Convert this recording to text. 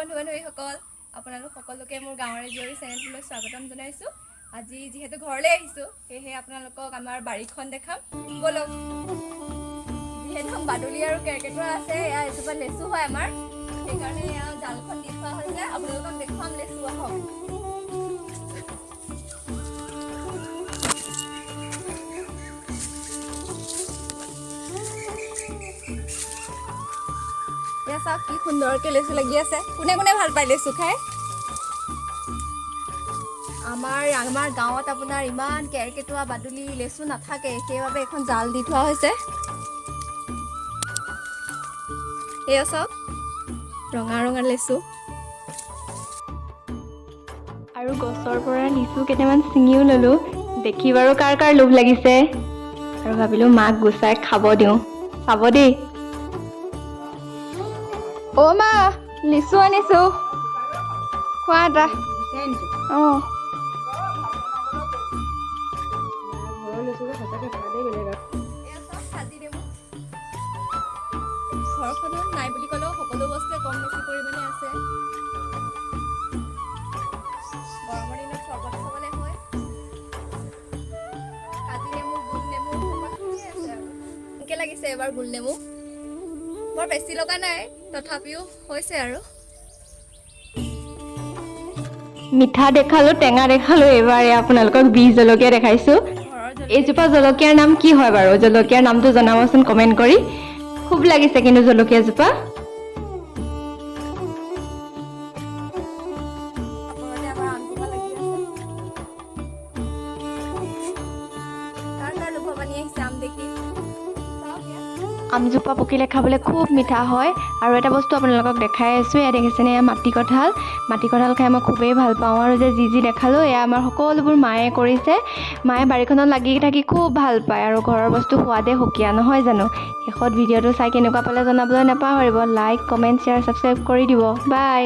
বন্ধু-বান্ধৱীসকল আপোনালোক সকলোকে মোৰ গাঁৱৰে জীয়ৰী চেনেলটোলৈ স্বাগতম জনাইছোঁ। আজি যিহেতু ঘৰলৈ আহিছোঁ সেয়েহে আপোনালোকক আমাৰ বাৰীখন দেখাম। বলক। যিহেতু বাদুলি আৰু কেৰ্কেটুৱা আছে, এয়া এজোপা লেচু হয় আমাৰ, সেইকাৰণে এয়া জালখন দি থোৱা হৈছে। আপোনালোকক দেখুৱাম লেচু আহক। এয়া চাওক কি সুন্দৰকৈ লেচু লাগি আছে। কোনে কোনে ভাল পায় লেচু খাই? আমাৰ গাঁৱত আপোনাৰ ইমান কেৰ্কেটুৱা বাদুলি লেচু নাথাকে, সেইবাবে এখন জাল দি থোৱা হৈছে। এয়া চাওক ৰঙা ৰঙা লেচু। আৰু গছৰ পৰা লিচু কেইটামান ছিঙিও ল'লোঁ। দেখি বাৰু কাৰ কাৰ লোভ লাগিছে, আৰু ভাবিলোঁ মাক গুচাই খাব দিওঁ। চাব দেই। অ' মা, লিচু আনিছোঁ, খোৱা এটা। অঁ ঘৰখনত নাই বুলি ক'লেও সকলো বস্তুৱে কম বেছি পৰিমাণে আছে। গৰমৰ দিনত চৰ্বত খাবলৈ হয়। কাজি নেমু, গোল নেমু সকলোখিনিয়ে আছে আৰু। কেনেকৈ লাগিছে এবাৰ গোল নেমু? বৰ বেছি লগা নাই, তথাপিও হৈছে আৰু। মিঠা দেখালোঁ, টেঙা দেখালোঁ, এইবাৰ আপোনালোকক বিহ জলকীয়া দেখাইছোঁ। এইজোপা জলকীয়াৰ নাম কি হয় বাৰু? জলকীয়াৰ নামটো জনাবচোন কমেণ্ট কৰি। খুব লাগিছে কিন্তু জলকীয়াজোপা। ওপৰতে আমাৰ আমজোপা লাগি আছে। কাৰ কাৰ লোভ পানী আহিছে আম দেখি? আমজোপা পকিলে খাবলৈ খুব মিঠা হয়। আৰু এটা বস্তু আপোনালোকক দেখাই আছোঁ, এয়া দেখিছেনে, এয়া মাটি কঁঠাল। মাটি কঁঠাল খাই মই খুবেই ভাল পাওঁ। আৰু যে যি দেখালোঁ, এয়া আমাৰ সকলোবোৰ মায়ে কৰিছে। মায়ে বাৰীখনত লাগি থাকি খুব ভাল পায়, আৰু ঘৰৰ বস্তু সোৱাদে সুকীয়া, নহয় জানো? শেষত ভিডিঅ'টো চাই কেনেকুৱা পালে জনাবলৈ নাপাহৰিব। লাইক, কমেণ্ট, শ্বেয়াৰ, ছাবস্ক্ৰাইব কৰি দিব। বাই।